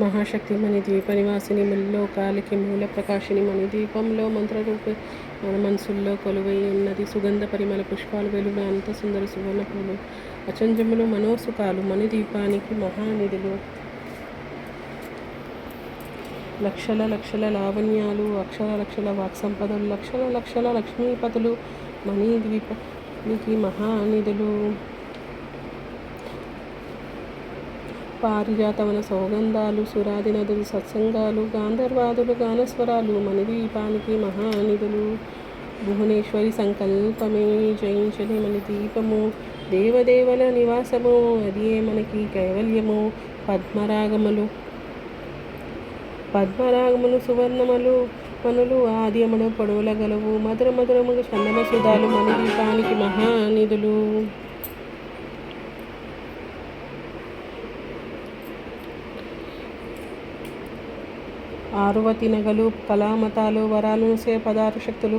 మహాశక్తి మణిద్వీప నివాసిని ముల్లోకాలికి మూల ప్రకాశిని మణిద్వీపంలో మంత్రరూప మన మనసుల్లో కొలువై ఉన్నది. సుగంధ పరిమళ పుష్పాలు వెలుగు అంత సుందర సువర్ణ పూలు అచంజములు మనోసుఖాలు మణిద్వీపానికి మహానిధులు. లక్షల లక్షల లావణ్యాలు, అక్షర లక్షల వాక్సంపదలు, లక్షల లక్షల లక్ష్మీపతులు మణిద్వీపానికి మహానిధులు. పారిజాతవన సౌగంధాలు, సురాది నదులు సత్సంగాలు, గాంధర్వాదులు గానస్వరాలు మణిద్వీపానికి మహానిధులు. భువనేశ్వరి సంకల్పమే జయించని మణిద్వీపము, దేవదేవల నివాసము అదియే మనకి కైవల్యము. పద్మరాగములు సువర్ణములు మనులు ఆద్యములు పొడవుల గలవు, మధుర మధురములు చందన సుధాలు మణిద్వీపానికి మహానిధులు. ఆరువతి నగలు కళామతాలు వరాలను సే పదార్థ శక్తులు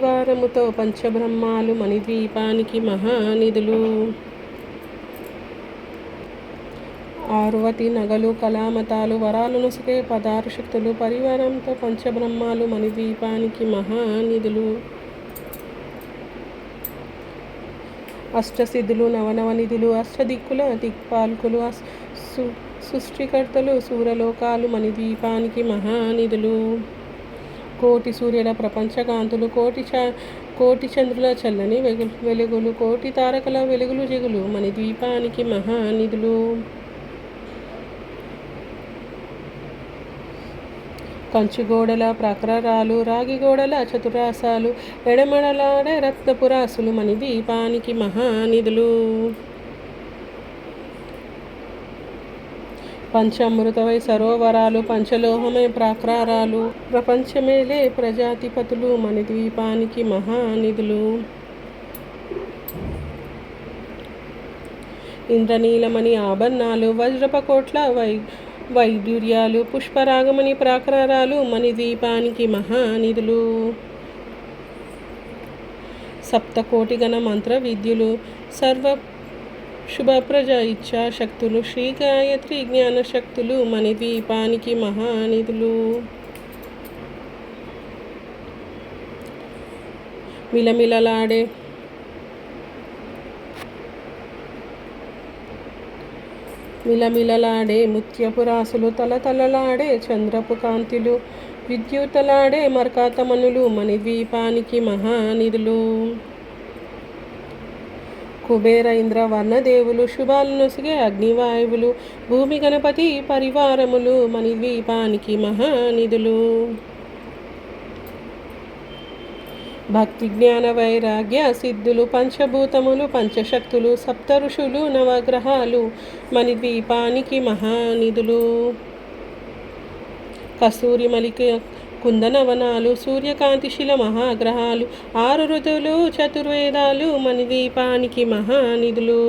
పరివారముతో పంచబ్రహ్మాలు మణిద్వీపానికి మహానిధులు. ఆరువతి నగలు కళామతాలు వరాలను సే పదార్థ శక్తులు పరివారంతో పంచబ్రహ్మాలు మణిద్వీపానికి మహానిధులు. అష్టసిద్ధులు నవనవనిధులు అష్టదిక్కుల దిక్పాలకులు సృష్టికర్తలు సూరలోకాలు మణిద్వీపానికి మహానిధులు. కోటి సూర్యుల ప్రపంచకాంతులు కోటి చంద్రుల చల్లని వెలుగులు, కోటి తారకల వెలుగులు జిగులు మణిద్వీపానికి మహానిధులు. కంచుగోడల ప్రాకారాలు, రాగిగోడల చతురాసాలు, ఎడమడలాడే రత్నపురాసులు మణిద్వీపానికి మహానిధులు. పంచామృతమై సరోవరాలు, పంచలోహమై ప్రాకారాలు, ప్రపంచమేలే ప్రజాధిపతులు మణిద్వీపానికి మహానిధులు. ఇంద్రనీలమణి ఆభరణాలు, వజ్రపకోట్ల వైడూర్యాలు, పుష్పరాగమణి ప్రాకారాలు మణిద్వీపానికి మహానిధులు. సప్తకోటిగణ మంత్ర విద్యులు, సర్వ శుభప్రజ ఇచ్ఛాశక్తులు, శ్రీ గాయత్రి జ్ఞానశక్తులు మణిద్వీపానికి మహానిధులు. మిలమిలలాడే ముత్యపురాసులు, తలతలలాడే చంద్రపు కాంతులు, విద్యుతలాడే మర్కాతమనులు మణిద్వీపానికి మహానిధులు. కుబేర ఇంద్ర వర్ణదేవులు, శుభాలు నొసిగే అగ్నివాయువులు, భూమి గణపతి పరివారములు మణిద్వీపానికి మహానిధులు. భక్తి జ్ఞాన వైరాగ్య సిద్ధులు, పంచభూతములు పంచశక్తులు, సప్త ఋషులు నవగ్రహాలు మణిద్వీపానికి మహానిధులు. కస్తూరి మలిక కుందనవనాలు, సూర్యకాంతిశిల మహాగ్రహాలు, 6 ఋతువులు చతుర్వేదాలు మణిద్వీపానికి మహానిధులు.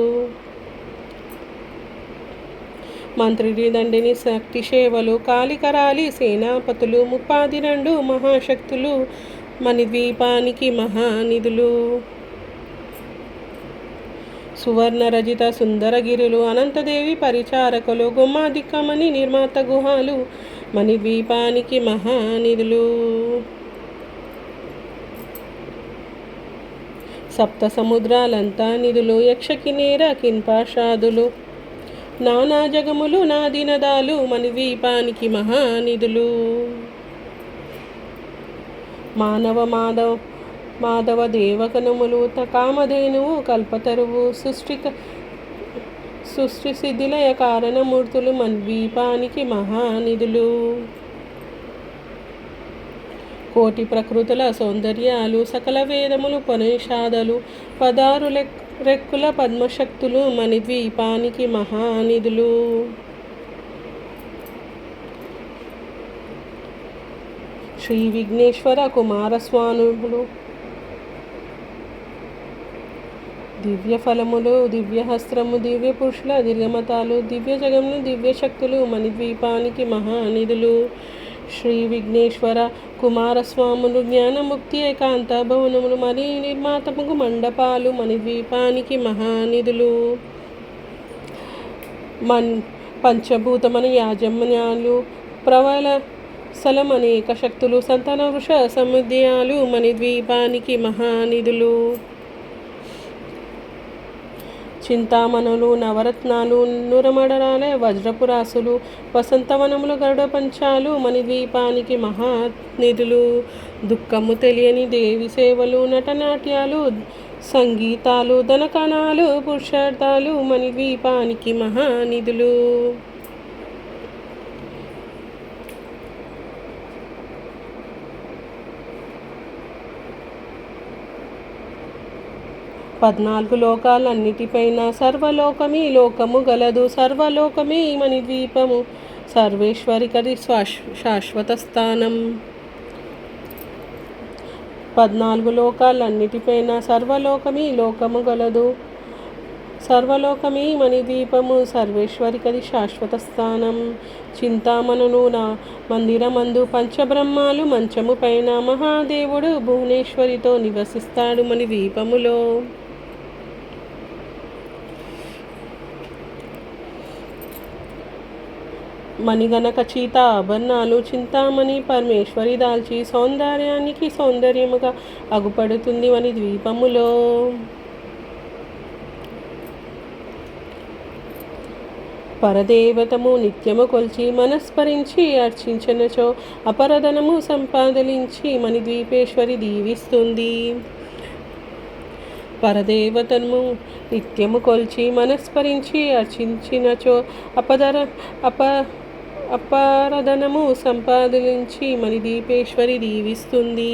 మంత్రి దండిని శక్తి సేవలు, కాళికరాలి సేనాపతులు, 32 మహాశక్తులు మణిద్వీపానికి మహానిధులు. సువర్ణ రజిత సుందరగిరులు, అనంతదేవి పరిచారకులు, గుమ్మాదిక్కమణి నిర్మాత గుహాలు మణిద్వీపానికి మహానిధులు. సప్త సముద్రాలంతా నిధులు, యక్షకినేర కిన్పాషాదులు, నానా జగములు నాదినదాలు మణిద్వీపానికి మహానిధులు. మాధవ దేవకనములు, కామధేనువు కల్పతరువు, సృష్టి సిద్ధిలయ కారణమూర్తులు మణిద్వీపానికి మహానిధులు. కోటి ప్రకృతుల సౌందర్యాలు, సకల వేదములు ఉపనిషాదలు, 16 రెక్కుల పద్మశక్తులు మణిద్వీపానికి మహానిధులు. శ్రీ విఘ్నేశ్వర కుమారస్వాములు, దివ్య ఫలములు, దివ్యహస్త్రము, దివ్య పురుషుల దీర్ఘమతాలు, దివ్య జగములు, దివ్య శక్తులు మణిద్వీపానికి మహానిధులు. శ్రీ విఘ్నేశ్వర కుమారస్వాములు, జ్ఞానముక్తి ఏకాంత భవనములు మరి నిర్మాతముకు మండపాలు మణిద్వీపానికి మహానిధులు. పంచభూతమని యాజమాన్యాలు ప్రవల సలమనేక శక్తులు సంతాన వృష సముద్యాలు మణిద్వీపానికి మహానిధులు. చింతామణులు నవరత్నాలు నురమడరాలే వజ్రపురాసులు వసంతవనములు గరుడ పంచాలు మణిద్వీపానికి మహానిధులు. దుఃఖము తెలియని దేవి సేవలు నటనాట్యాలు సంగీతాలు ధనకణాలు పురుషార్థాలు మణిద్వీపానికి మహానిధులు. పద్నాలుగు లోకాలన్నిటిపైన సర్వలోకమీ లోకము గలదు సర్వలోకమీ మణిద్వీపము సర్వేశ్వరికది శాశ్వత స్థానం. 14 లోకాలన్నిటిపైన సర్వలోకమీ లోకము గలదు సర్వలోకమీ మణిద్వీపము సర్వేశ్వరికది శాశ్వత స్థానం. చింతామణులు నా మందిరమందు పంచబ్రహ్మాలు మంచము పైన మహాదేవుడు భువనేశ్వరితో నివసిస్తాడు మణిద్వీపములో. మణిగణక చీత ఆభరణాలు చింతామణి పరమేశ్వరి దాల్చి సౌందర్యానికి సౌందర్యముగా అగుపడుతుంది మణిద్వీపములో. పరదేవతము నిత్యము కొల్చి మనస్మరించి అర్చించనచో అపరధనము సంపాదించి మణిద్వీపేశ్వరి దీవిస్తుంది. పరదేవతను నిత్యము కొల్చి మనస్మరించి అర్చించినచో అపరధనము సంపాదించి మణిద్వీపేశ్వరి దీవిస్తుంది.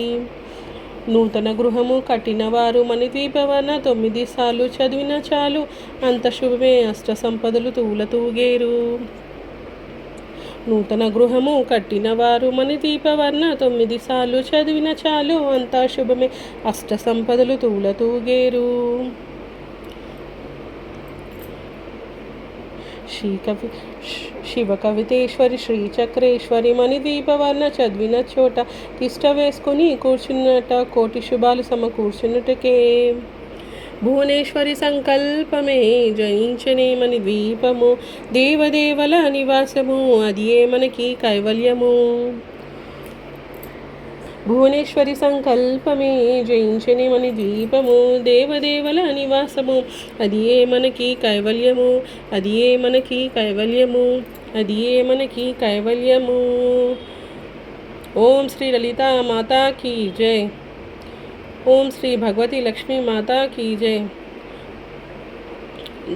నూతన గృహము కట్టినవారు మణిద్వీపవన 9 సార్లు చదివిన చాలు అంత శుభమే అష్ట సంపదలు తూగేరు. నూతన గృహము కట్టినవారు మణిద్వీపవర్ణ 9 సార్లు చదివిన చాలు అంత శుభమే అష్ట సంపదలు తూగేరు. శివ కవితేశ్వరి శ్రీచక్రేశ్వరి మణిద్వీపవర్ణ చదివిన చోట తిష్ట వేసుకుని కూర్చున్నట కోటి శుభాలు సమకూర్చున్నటకే. భువనేశ్వరి సంకల్పమే జయించనే మణిద్వీపము దేవదేవల నివాసము అది ఏ మనకి కైవల్యము. భువనేశ్వరి సంకల్పమే జయించని మణిద్వీపము దేవదేవల నివాసము అది ఏ మనకి కైవల్యము అది ఏ మనకి కైవల్యము అది ఏ మనకి కైవల్యము. ఓం శ్రీ లలితా మాతా కీ జై. ఓం శ్రీ భగవతి లక్ష్మీ మాతా की जय.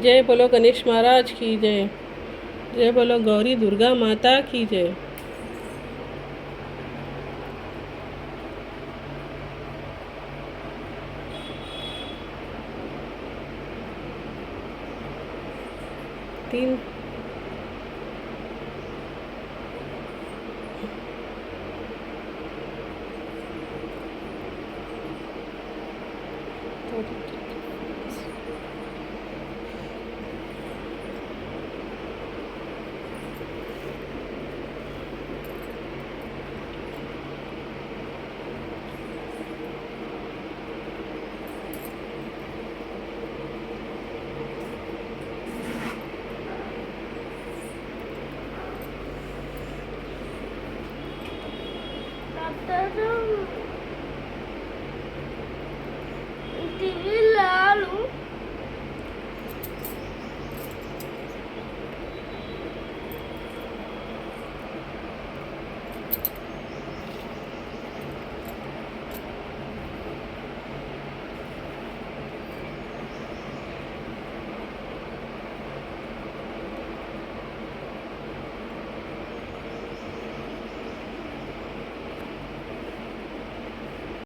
जय बोलो गणेश महाराज की जय. जय बोलो गौरी दुर्गा माता की जय. तीन Doctor